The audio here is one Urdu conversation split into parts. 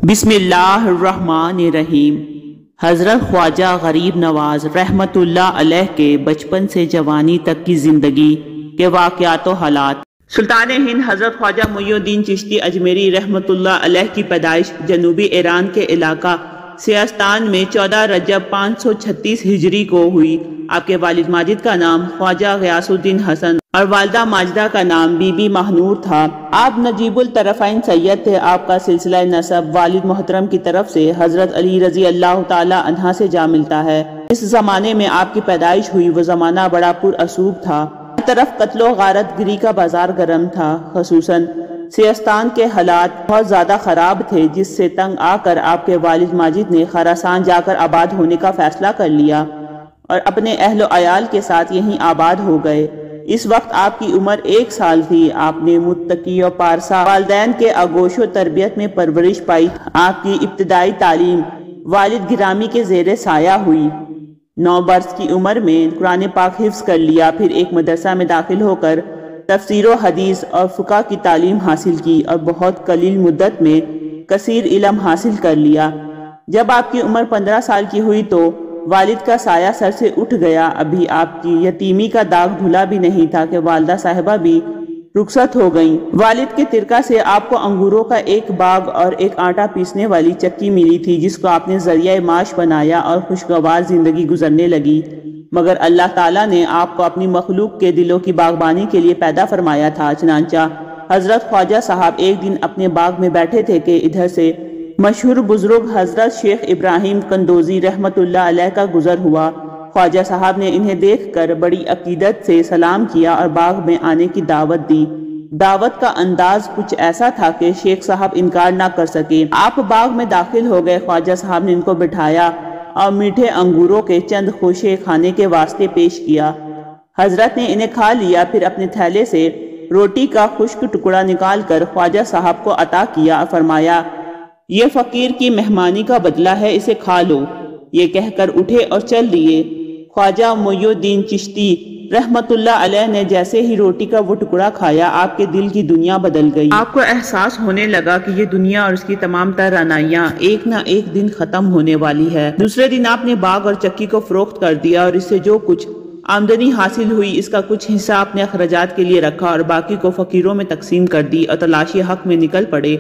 بسم اللہ الرحمن الرحیم۔ حضرت خواجہ غریب نواز رحمت اللہ علیہ کے بچپن سے جوانی تک کی زندگی کے واقعات و حالات۔ سلطان ہند حضرت خواجہ معین الدین چشتی اجمیری رحمت اللہ علیہ کی پیدائش جنوبی ایران کے علاقہ سیستان میں 14 رجب 536 ہجری کو ہوئی۔ آپ کے والد ماجد کا نام خواجہ غیاث الدین حسن اور والدہ ماجدہ کا نام بی بی ماہنور تھا۔ آپ نجیب الطرفین سید تھے۔ آپ کا سلسلہ نسب والد محترم کی طرف سے حضرت علی رضی اللہ تعالی عنہ سے جا ملتا ہے۔ اس زمانے میں آپ کی پیدائش ہوئی وہ زمانہ بڑا پراسوب تھا۔ ہر طرف قتل و غارت گری کا بازار گرم تھا۔ خصوصاً سیستان کے حالات بہت زیادہ خراب تھے، جس سے تنگ آ کر آپ کے والد ماجد نے خراسان جا کر آباد ہونے کا فیصلہ کر لیا اور اپنے اہل و عیال کے ساتھ یہیں آباد ہو گئے۔ اس وقت آپ کی عمر 1 سال تھی۔ آپ نے متقی و پارسا والدین کے آغوش و تربیت میں پرورش پائی۔ آپ کی ابتدائی تعلیم والد گرامی کے زیر سایہ ہوئی۔ 9 برس کی عمر میں قرآن پاک حفظ کر لیا، پھر ایک مدرسہ میں داخل ہو کر تفسیر و حدیث اور فقہ کی تعلیم حاصل کی اور بہت قلیل مدت میں کثیر علم حاصل کر لیا۔ جب آپ کی عمر 15 سال کی ہوئی تو والد کا سایہ سر سے اٹھ گیا۔ ابھی آپ کی یتیمی کا داغ دھلا بھی نہیں تھا کہ والدہ صاحبہ بھی رخصت ہو گئیں۔ والد کے ترکہ سے آپ کو انگوروں کا ایک باغ اور ایک آٹا پیسنے والی چکی ملی تھی، جس کو آپ نے ذریعہ معاش بنایا اور خوشگوار زندگی گزرنے لگی۔ مگر اللہ تعالیٰ نے آپ کو اپنی مخلوق کے دلوں کی باغبانی کے لیے پیدا فرمایا تھا۔ چنانچہ حضرت خواجہ صاحب ایک دن اپنے باغ میں بیٹھے تھے کہ ادھر سے مشہور بزرگ حضرت شیخ ابراہیم قندوزی رحمت اللہ علیہ کا گزر ہوا۔ خواجہ صاحب نے انہیں دیکھ کر بڑی عقیدت سے سلام کیا اور باغ میں آنے کی دعوت دی۔ دعوت کا انداز کچھ ایسا تھا کہ شیخ صاحب انکار نہ کر سکے۔ آپ باغ میں داخل ہو گئے۔ خواجہ صاحب نے ان کو بٹھایا اور میٹھے انگوروں کے چند خوشے کھانے کے واسطے پیش کیا۔ حضرت نے انہیں کھا لیا، پھر اپنے تھیلے سے روٹی کا خشک ٹکڑا نکال کر خواجہ صاحب کو عطا کیا اور فرمایا، یہ فقیر کی مہمانی کا بدلہ ہے، اسے کھا لو۔ یہ کہہ کر اٹھے اور چل دیے۔ خواجہ معین الدین چشتی رحمت اللہ علیہ نے جیسے ہی روٹی کا وہ ٹکڑا کھایا، آپ کے دل کی دنیا بدل گئی۔ آپ کو احساس ہونے لگا کہ یہ دنیا اور اس کی تمام توانائیاں ایک نہ ایک دن ختم ہونے والی ہے۔ دوسرے دن آپ نے باغ اور چکی کو فروخت کر دیا اور اس سے جو کچھ آمدنی حاصل ہوئی اس کا کچھ حصہ اپنے اخراجات کے لیے رکھا اور باقی کو فقیروں میں تقسیم کر دی اور تلاشی حق میں نکل پڑے۔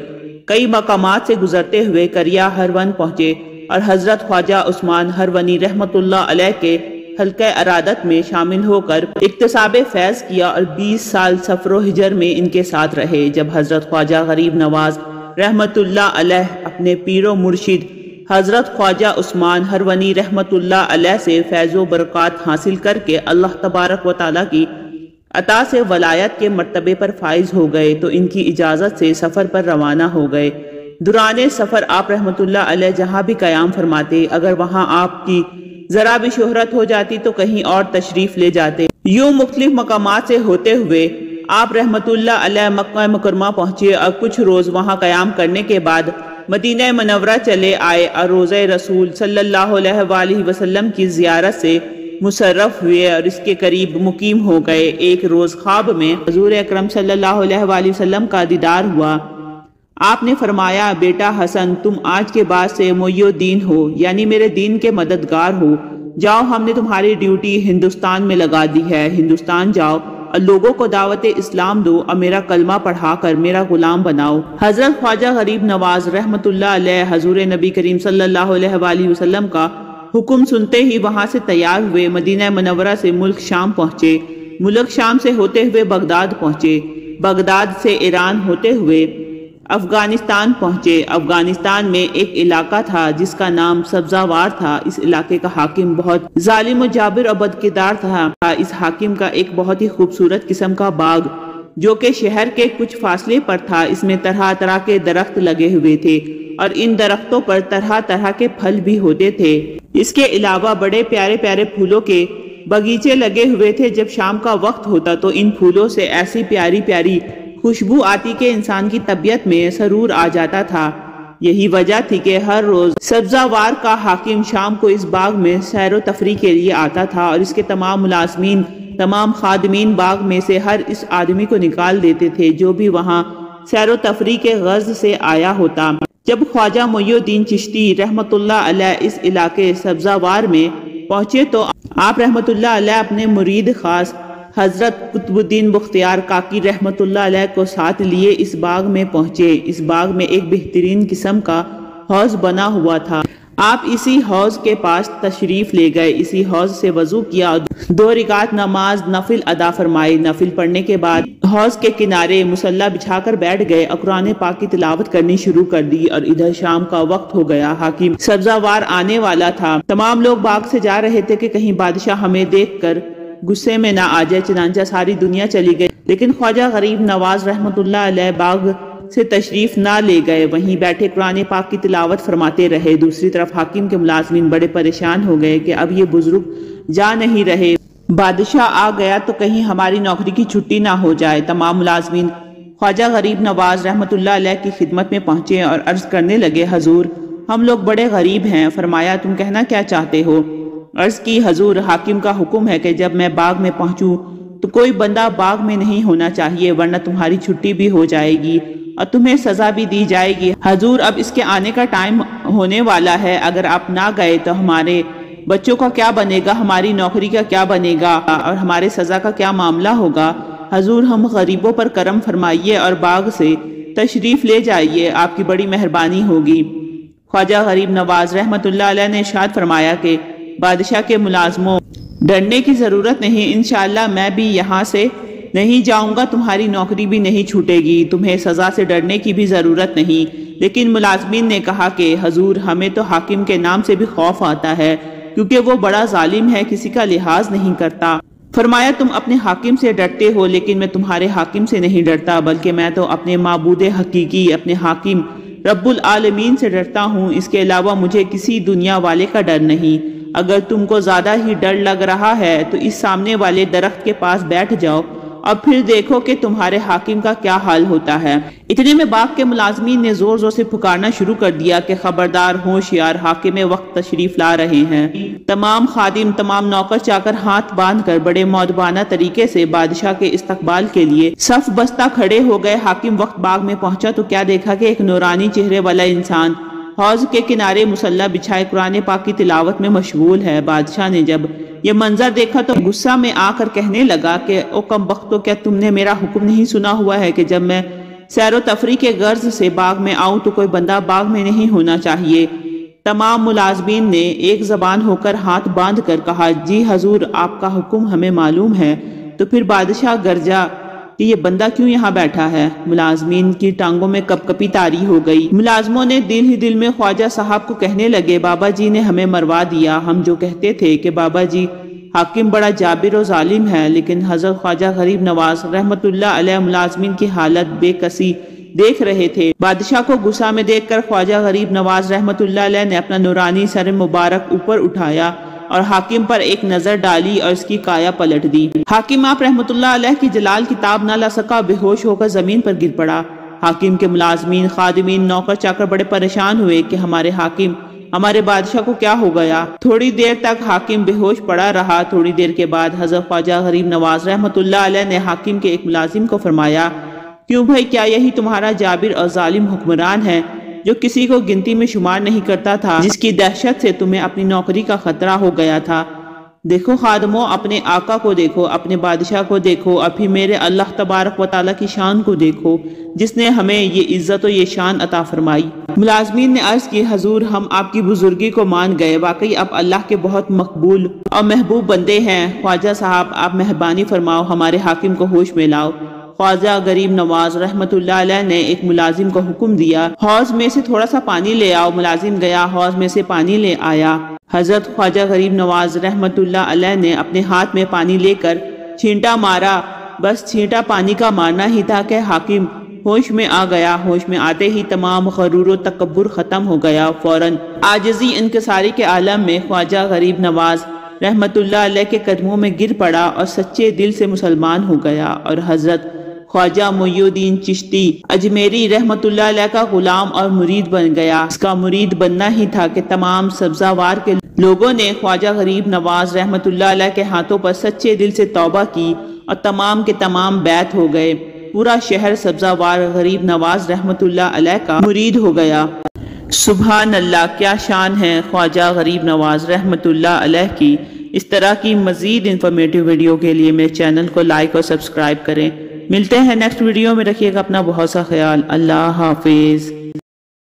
کئی مقامات سے گزرتے ہوئے کریا ہرون پہنچے اور حضرت خواجہ عثمان ہرونی رحمت اللہ علیہ کے حلقہ ارادت میں شامل ہو کر اکتساب فیض کیا اور 20 سال سفر و ہجر میں ان کے ساتھ رہے۔ جب حضرت خواجہ غریب نواز رحمت اللہ علیہ اپنے پیر و مرشد حضرت خواجہ عثمان ہرونی رحمت اللہ علیہ سے فیض و برکات حاصل کر کے اللہ تبارک و تعالیٰ کی عطا سے ولایت کے مرتبے پر فائز ہو گئے تو ان کی اجازت سے سفر پر روانہ ہو گئے۔ دوران سفر آپ رحمت اللہ علیہ جہاں بھی قیام فرماتے، اگر وہاں آپ کی ذرا بھی شہرت ہو جاتی تو کہیں اور تشریف لے جاتے۔ یوں مختلف مقامات سے ہوتے ہوئے آپ رحمت اللہ علیہ مکہ مکرمہ پہنچے اور کچھ روز وہاں قیام کرنے کے بعد مدینہ منورہ چلے آئے اور روضہ رسول صلی اللہ علیہ وآلہ وسلم کی زیارت سے مشرف ہوئے اور اس کے قریب مقیم ہو گئے۔ ایک روز خواب میں حضور اکرم صلی اللہ علیہ وآلہ وسلم کا دیدار ہوا۔ آپ نے فرمایا، بیٹا حسن، تم آج کے بعد سے معین الدین ہو، یعنی میرے دین کے مددگار ہو۔ جاؤ، ہم نے تمہاری ڈیوٹی ہندوستان میں لگا دی ہے۔ ہندوستان جاؤ اور لوگوں کو دعوت اسلام دو اور میرا کلمہ پڑھا کر میرا غلام بناؤ۔ حضرت خواجہ غریب نواز رحمت اللہ علیہ حضور نبی کریم صلی اللہ علیہ وآلہ وسلم کا حکم سنتے ہی وہاں سے تیار ہوئے مدینہ منورہ سے ملک شام پہنچے۔ ملک شام سے ہوتے ہوئے بغداد پہنچے۔ بغداد سے ایران ہوتے ہوئے افغانستان پہنچے۔ افغانستان میں ایک علاقہ تھا جس کا نام سبزہ-وار تھا۔ اس علاقے کا حاکم بہت ظالم و جابر اور بدکردار تھا۔ اس حاکم کا ایک بہت ہی خوبصورت قسم کا باغ جو کہ شہر کے کچھ فاصلے پر تھا، اس میں طرح طرح کے درخت لگے ہوئے تھے اور ان درختوں پر طرح طرح کے پھل بھی ہوتے تھے۔ اس کے علاوہ بڑے پیارے پیارے پھولوں کے باغیچے لگے ہوئے تھے۔ جب شام کا وقت ہوتا تو ان پھولوں سے ایسی پیاری پیاری خوشبو آتی کہ انسان کی طبیعت میں سرور آ جاتا تھا۔ یہی وجہ تھی کہ ہر روز سبزہ-وار کا حاکم شام کو اس باغ میں سیر و تفریح کے لیے آتا تھا اور اس کے تمام ملازمین، تمام خادمین باغ میں سے ہر اس آدمی کو نکال دیتے تھے جو بھی وہاں سیر و تفریح کے غرض سے آیا ہوتا۔ جب خواجہ محی الدین چشتی رحمت اللہ علیہ اس علاقے سبزہ-وار میں پہنچے تو آپ رحمت اللہ علیہ اپنے مرید خاص حضرت قطب الدین بختیار کاکی رحمت اللہ علیہ کو ساتھ لیے اس باغ میں پہنچے۔ اس باغ میں ایک بہترین قسم کا حوض بنا ہوا تھا۔ آپ اسی حوض کے پاس تشریف لے گئے، اسی حوض سے وضو کیا اور 2 رکعت نماز نفل ادا فرمائی۔ نفل پڑھنے کے بعد حوض کے کنارے مصلی بچھا کر بیٹھ گئے اور قرآن پاک کی تلاوت کرنی شروع کر دی، اور ادھر شام کا وقت ہو گیا۔ حاکم سبزہ-وار آنے والا تھا۔ تمام لوگ باغ سے جا رہے تھے کہ کہیں بادشاہ ہمیں دیکھ کر غصے میں نہ آ جائے، چنانچہ ساری دنیا چلی گئی، لیکن خواجہ غریب نواز رحمت اللہ علیہ باغ سے تشریف نہ لے گئے، وہیں بیٹھے قرآن پاک کی تلاوت فرماتے رہے۔ دوسری طرف حاکم کے ملازمین بڑے پریشان ہو گئے کہ اب یہ بزرگ جا نہیں رہے، بادشاہ آ گیا تو کہیں ہماری نوکری کی چھٹی نہ ہو جائے۔ تمام ملازمین خواجہ غریب نواز رحمت اللہ علیہ کی خدمت میں پہنچے اور عرض کرنے لگے، حضور ہم لوگ بڑے غریب ہیں۔ فرمایا تم کہنا کیا چاہتے ہو؟ عرض کی، حضور حاکم کا حکم ہے کہ جب میں باغ میں پہنچوں تو کوئی بندہ باغ میں نہیں ہونا چاہیے، ورنہ تمہاری چھٹی بھی ہو جائے گی اور تمہیں سزا بھی دی جائے گی۔ حضور اب اس کے آنے کا ٹائم ہونے والا ہے، اگر آپ نہ گئے تو ہمارے بچوں کا کیا بنے گا، ہماری نوکری کا کیا بنے گا اور ہمارے سزا کا کیا معاملہ ہوگا؟ حضور ہم غریبوں پر کرم فرمائیے اور باغ سے تشریف لے جائیے، آپ کی بڑی مہربانی ہوگی۔ خواجہ غریب نواز رحمت اللہ علیہ نے ارشاد فرمایا کہ بادشاہ کے ملازموں ڈرنے کی ضرورت نہیں، انشاءاللہ میں بھی یہاں سے نہیں جاؤں گا، تمہاری نوکری بھی نہیں چھوٹے گی، تمہیں سزا سے ڈرنے کی بھی ضرورت نہیں۔ لیکن ملازمین نے کہا کہ حضور ہمیں تو حاکم کے نام سے بھی خوف آتا ہے، کیونکہ وہ بڑا ظالم ہے، کسی کا لحاظ نہیں کرتا۔ فرمایا تم اپنے حاکم سے ڈرتے ہو، لیکن میں تمہارے حاکم سے نہیں ڈرتا، بلکہ میں تو اپنے معبود حقیقی اپنے حاکم رب العالمین سے ڈرتا ہوں، اس کے علاوہ مجھے کسی دنیا والے کا ڈر نہیں۔ اگر تم کو زیادہ ہی ڈر لگ رہا ہے تو اس سامنے والے درخت کے پاس بیٹھ جاؤ اور پھر دیکھو کہ تمہارے حاکم کا کیا حال ہوتا ہے۔ اتنے میں باغ کے ملازمین نے زور زور سے پکارنا شروع کر دیا کہ خبردار ہوشیار، حاکم وقت تشریف لا رہے ہیں۔ تمام خادم، تمام نوکر چاکر ہاتھ باندھ کر بڑے مؤدبانہ طریقے سے بادشاہ کے استقبال کے لیے صف بستہ کھڑے ہو گئے۔ حاکم وقت باغ میں پہنچا تو کیا دیکھا کہ ایک نورانی چہرے والا انسان حوض کے کنارے مصلی بچھائے قرآن پاک کی تلاوت میں مشغول ہے۔ بادشاہ نے جب یہ منظر دیکھا تو غصہ میں آ کر کہنے لگا کہ او کم بختو، کیا تم نے میرا حکم نہیں سنا ہوا ہے کہ جب میں سیر و تفریح کے غرض سے باغ میں آؤں تو کوئی بندہ باغ میں نہیں ہونا چاہیے؟ تمام ملازمین نے ایک زبان ہو کر ہاتھ باندھ کر کہا، جی حضور آپ کا حکم ہمیں معلوم ہے۔ تو پھر بادشاہ گرجا کہ یہ بندہ کیوں یہاں بیٹھا ہے؟ ملازمین کی ٹانگوں میں کپ کپی طاری ہو گئی۔ ملازموں نے دل ہی دل میں خواجہ صاحب کو کہنے لگے، بابا جی نے ہمیں مروا دیا، ہم جو کہتے تھے کہ بابا جی حاکم بڑا جابر و ظالم ہے، لیکن حضرت خواجہ غریب نواز رحمت اللہ علیہ ملازمین کی حالت بے کسی دیکھ رہے تھے۔ بادشاہ کو غصہ میں دیکھ کر خواجہ غریب نواز رحمت اللہ علیہ نے اپنا نورانی سر مبارک اوپر اٹھایا اور حاکم پر ایک نظر ڈالی اور اس کی کایا پلٹ دی۔ حاکم آپ رحمت اللہ علیہ کی جلال کتاب نہ لا سکا، بے ہوش ہو کر زمین پر گر پڑا۔ حاکم کے ملازمین، خادمین، نوکر چاکر بڑے پریشان ہوئے کہ ہمارے حاکم، ہمارے بادشاہ کو کیا ہو گیا؟ تھوڑی دیر تک حاکم بے ہوش پڑا رہا۔ تھوڑی دیر کے بعد حضرت خواجہ غریب نواز رحمت اللہ علیہ نے حاکم کے ایک ملازم کو فرمایا، کیوں بھائی، کیا یہی تمہارا جابر اور ظالم حکمران ہے جو کسی کو گنتی میں شمار نہیں کرتا تھا، جس کی دہشت سے تمہیں اپنی نوکری کا خطرہ ہو گیا تھا؟ دیکھو خادموں، اپنے آقا کو دیکھو، اپنے بادشاہ کو دیکھو، اور پھر میرے اللہ تبارک و تعالیٰ کی شان کو دیکھو جس نے ہمیں یہ عزت و یہ شان عطا فرمائی۔ ملازمین نے عرض کی، حضور ہم آپ کی بزرگی کو مان گئے، واقعی آپ اللہ کے بہت مقبول اور محبوب بندے ہیں۔ خواجہ صاحب آپ مہربانی فرماؤ، ہمارے حاکم کو ہوش میں لاؤ۔ خواجہ غریب نواز رحمت اللہ علیہ نے ایک ملازم کو حکم دیا، حوض میں سے تھوڑا سا پانی لے آؤ۔ ملازم گیا، حوض میں سے پانی لے آیا۔ حضرت خواجہ غریب نواز رحمت اللہ علیہ نے اپنے ہاتھ میں پانی لے کر چھینٹا مارا، بس چھینٹا پانی کا مارنا ہی تھا کہ حاکم ہوش میں آ گیا۔ ہوش میں آتے ہی تمام غرور و تکبر ختم ہو گیا۔ فوراً عاجزی انکساری کے عالم میں خواجہ غریب نواز رحمت اللہ علیہ کے قدموں میں گر پڑا اور سچے دل سے مسلمان ہو گیا، اور حضرت خواجہ محی الدین چشتی اجمیری رحمت اللہ علیہ کا غلام اور مرید بن گیا۔ اس کا مرید بننا ہی تھا کہ تمام سبزہ-وار کے لوگوں نے خواجہ غریب نواز رحمت اللہ علیہ کے ہاتھوں پر سچے دل سے توبہ کی اور تمام کے تمام بیعت ہو گئے۔ پورا شہر سبزہ-وار غریب نواز رحمت اللہ علیہ کا مرید ہو گیا۔ سبحان اللہ، کیا شان ہے خواجہ غریب نواز رحمۃ اللہ علیہ کی۔ اس طرح کی مزید انفارمیٹیو ویڈیو کے لیے میرے چینل کو لائک اور سبسکرائب کریں۔ ملتے ہیں نیکسٹ ویڈیو میں، رکھیے گا اپنا بہت سا خیال۔ اللہ حافظ۔